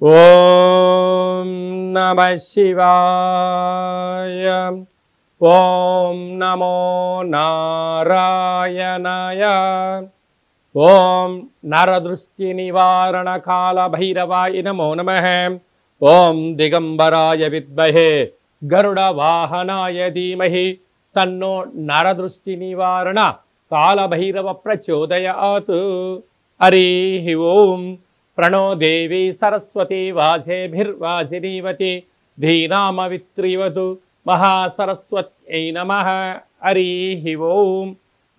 ఓం నమః శివాయ. ఓం నమో నారాయణాయ. ఓం నరదృష్టి నివారణ కాల భైరవాయ నమో నమః. ఓం దిగంబరాయ విద్మహే గరుడ వాహనాయ ధీమహి తన్నో నరదృష్టి నివారణ కాల భైరవ ప్రచోదయాత్. హరి ఓం. ప్రణో దేవి సరస్వతి వాజేభిర్వాజినీవతి ధీనామవిత్రీవతు మహాసరస్వత్యై నమః. హరి ఓం.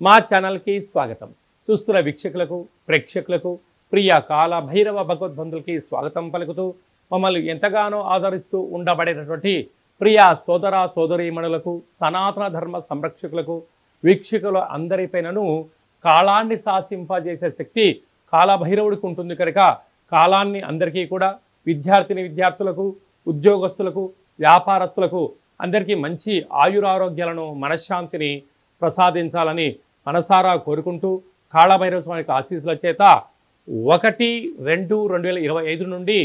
మా ఛానల్కి స్వాగతం. చూస్తున్న వీక్షకులకు ప్రేక్షకులకు ప్రియ కాల భైరవ భగవద్బంధులకి స్వాగతం పలుకుతూ మమ్మల్ని ఎంతగానో ఆదరిస్తూ ఉండబడేటటువంటి ప్రియ సోదర సోదరీమణులకు సనాతన ధర్మ సంరక్షకులకు వీక్షకుల అందరిపైనను కాలాన్ని శాసింపజేసే శక్తి కాలభైరవుడికి ఉంటుంది కనుక కాలాన్ని అందరికీ కూడా విద్యార్థులకు ఉద్యోగస్తులకు వ్యాపారస్తులకు అందరికీ మంచి ఆయురారోగ్యాలను మనశ్శాంతిని ప్రసాదించాలని మనసారా కోరుకుంటూ కాళభైరవ స్వామికి ఆశీస్సుల చేత 1-2-2025 నుండి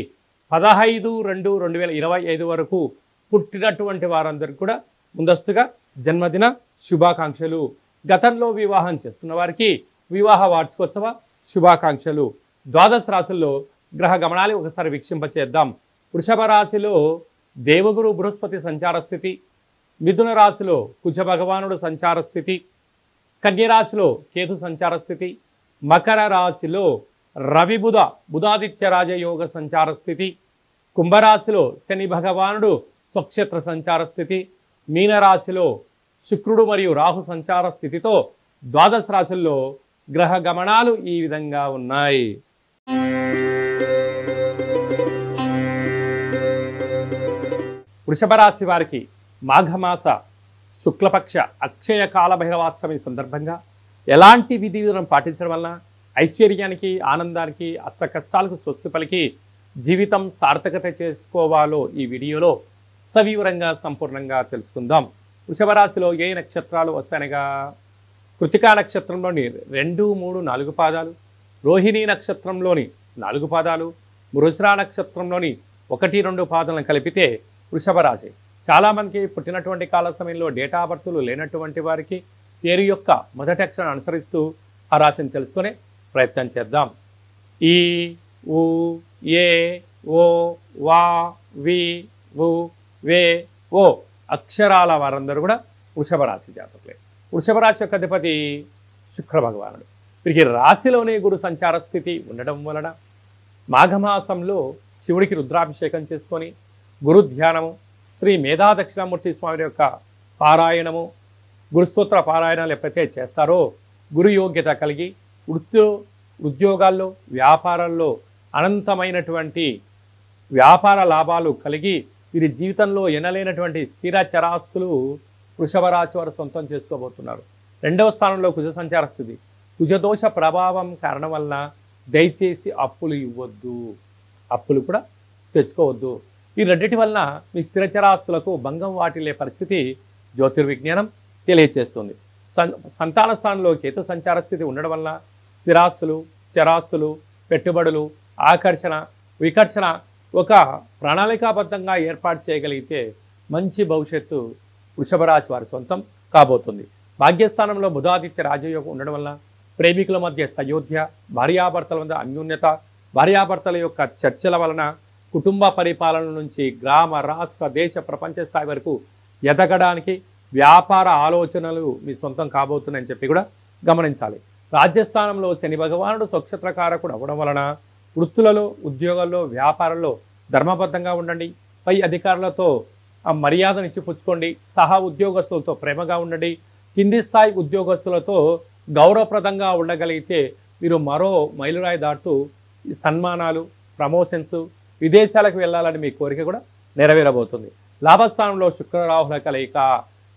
15-2-2025 వరకు పుట్టినటువంటి వారందరికీ కూడా ముందస్తుగా జన్మదిన శుభాకాంక్షలు. గతంలో వివాహం చేస్తున్న వారికి వివాహ వార్షికోత్సవ శుభాకాంక్షలు. ద్వాదశ రాశుల్లో గ్రహ గమనాలు ఒకసారి వీక్షింపచేద్దాం. వృషభ రాశిలో దేవగురు బృహస్పతి సంచార స్థితి, మిథున రాశిలో కుజ భగవానుడు సంచార స్థితి, కన్యరాశిలో కేతు సంచార స్థితి, మకర రాశిలో రవి బుధాదిత్య రాజయోగ సంచార స్థితి, కుంభరాశిలో శని భగవానుడు స్వక్షేత్ర సంచార స్థితి, మీనరాశిలో శుక్రుడు మరియు రాహు సంచార స్థితితో ద్వాదశ రాశుల్లో గ్రహ గమనాలు ఈ విధంగా ఉన్నాయి. వృషభ రాశి వారికి మాఘమాస శుక్లపక్ష అక్షయ కాల భైరవాష్టమి సందర్భంగా ఎలాంటి విధి విధానం పాటించడం వలన ఐశ్వర్యానికి ఆనందానికి అష్ట కష్టాలకు స్వస్తి పలికి జీవితం సార్థకత చేసుకోవాలో ఈ వీడియోలో సవివరంగా సంపూర్ణంగా తెలుసుకుందాం. వృషభ రాశిలో ఏ నక్షత్రాలు వస్తాయనగా కృతికా నక్షత్రంలోని 2, 3, 4 పాదాలు, రోహిణీ నక్షత్రంలోని 4 పాదాలు, మృగశిర నక్షత్రంలోని 1, 2 పాదాలను కలిపితే వృషభ రాశి. చాలామందికి పుట్టినటువంటి కాల సమయంలో డేటా బర్తులు లేనటువంటి వారికి పేరు యొక్క మొదటి అక్షరాన్ని అనుసరిస్తూ ఆ రాశిని తెలుసుకునే ప్రయత్నం చేద్దాం. ఈ, ఉ, ఏ, ఓ, వా, వి, వు, వే, ఓ అక్షరాల వారందరూ కూడా వృషభ రాశి జాతకులే. వృషభ రాశి యొక్క అధిపతి శుక్ర భగవానుడు. వీరికి రాశిలోనే గురు సంచార స్థితి ఉండడం వలన మాఘమాసంలో శివుడికి రుద్రాభిషేకం చేసుకొని గురు ధ్యానము, శ్రీ మేధా దక్షిణామూర్తి స్వామి యొక్క పారాయణము, గురుస్తోత్ర పారాయణాలు ఎప్పుడైతే చేస్తారో గురు యోగ్యత కలిగి ఉద్యోగాల్లో వ్యాపారాల్లో అనంతమైనటువంటి వ్యాపార లాభాలు కలిగి వీరి జీవితంలో ఎనలేనటువంటి స్థిర చరాస్తులు వృషభ రాశి వారు సొంతం చేసుకోబోతున్నారు. 2వ స్థానంలో కుజ సంచార స్థితి. కుజదోష ప్రభావం కారణం వలన దయచేసి అప్పులు ఇవ్వద్దు, అప్పులు కూడా తెచ్చుకోవద్దు. ఈ రెండింటి వలన మీ స్థిరచరాస్తులకు భంగం వాటిల్లే పరిస్థితి జ్యోతిర్విజ్ఞానం తెలియచేస్తుంది. సంతాన స్థానంలో కేతు సంచార స్థితి ఉండడం వలన స్థిరాస్తులు, చరాస్తులు, పెట్టుబడులు, ఆకర్షణ, వికర్షణ ఒక ప్రణాళికాబద్ధంగా ఏర్పాటు చేయగలిగితే మంచి భవిష్యత్తు వృషభ రాశి వారి సొంతం కాబోతుంది. భాగ్యస్థానంలో బుధాదిత్య రాజయోగం ఉండడం వల్ల ప్రేమికుల మధ్య సయోధ్య, భార్యాభర్తల మధ్య అన్యోన్యత, భార్యాభర్తల యొక్క చర్చల వలన కుటుంబ పరిపాలన నుంచి గ్రామ, రాష్ట్ర, దేశ, ప్రపంచ స్థాయి వరకు ఎదగడానికి వ్యాపార ఆలోచనలు మీ సొంతం కాబోతున్నాయని చెప్పి కూడా గమనించాలి. రాజ్యస్థానంలో శని భగవానుడు స్వక్షేత్రకారకుడు అవ్వడం వలన వృత్తులలో, ఉద్యోగాల్లో, వ్యాపారంలో ధర్మబద్ధంగా ఉండండి. పై అధికారులతో ఆ మర్యాదనిచ్చి పుచ్చుకోండి. సహా ఉద్యోగస్తులతో ప్రేమగా ఉండండి. కింది స్థాయి ఉద్యోగస్తులతో గౌరవప్రదంగా ఉండగలిగితే మీరు మరో మైలురాయి దాటుతూ సన్మానాలు, ప్రమోషన్స్, విదేశాలకు వెళ్ళాలని మీ కోరిక కూడా నెరవేరబోతుంది. లాభస్థానంలో శుక్ర రాహుల కలయిక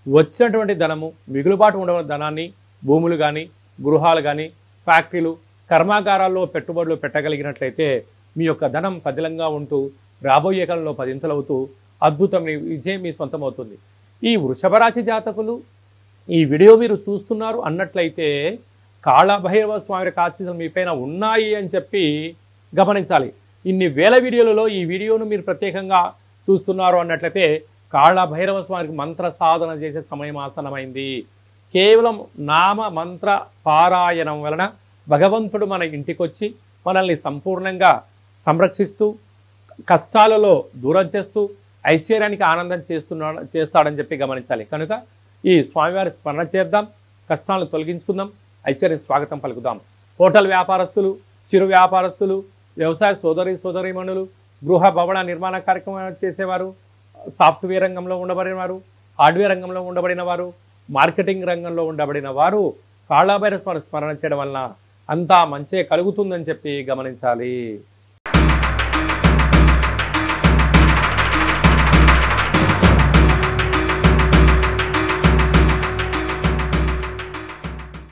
వచ్చినటువంటి ధనము, మిగులుబాటు ఉండవలసిన ధనాన్ని భూములు కానీ, గృహాలు కానీ, ఫ్యాక్టరీలు, కర్మాగారాల్లో పెట్టుబడులు పెట్టగలిగినట్లయితే మీ యొక్క ధనం పదిలంగా ఉంటూ రాబోయే కాలంలో 10 అవుతూ అద్భుతమైన విజయం మీ సొంతం అవుతుంది. ఈ వృషభ రాశి జాతకులు ఈ వీడియో మీరు చూస్తున్నారు అన్నట్లయితే కాళభైరవ స్వామి ఆశీస్సులు మీపైన ఉన్నాయి అని చెప్పి గమనించాలి. ఇన్ని వేల వీడియోలలో ఈ వీడియోను మీరు ప్రత్యేకంగా చూస్తున్నారు అన్నట్లయితే కాళ్ళ భైరవ స్వామికి మంత్ర సాధన చేసే సమయం ఆసనమైంది. కేవలం నామ మంత్ర పారాయణం వలన భగవంతుడు మన ఇంటికొచ్చి మనల్ని సంపూర్ణంగా సంరక్షిస్తూ కష్టాలలో దూరం చేస్తూ ఐశ్వర్యానికి ఆనందం చేస్తాడని చెప్పి గమనించాలి. కనుక ఈ స్వామివారి స్మరణ చేద్దాం, కష్టాలను తొలగించుకుందాం, ఐశ్వర్య స్వాగతం పలుకుదాం. హోటల్ వ్యాపారస్తులు, చిరు వ్యాపారస్తులు, వ్యవసాయ సోదరీమణులు, గృహ భవన నిర్మాణ కార్యక్రమాలు చేసేవారు, సాఫ్ట్వేర్ రంగంలో ఉండబడిన వారు, హార్డ్వేర్ రంగంలో ఉండబడిన వారు, మార్కెటింగ్ రంగంలో ఉండబడిన వారు కాళభైరవ స్వామి స్మరణ చేయడం వలన అంతా మంచే కలుగుతుందని చెప్పి గమనించాలి.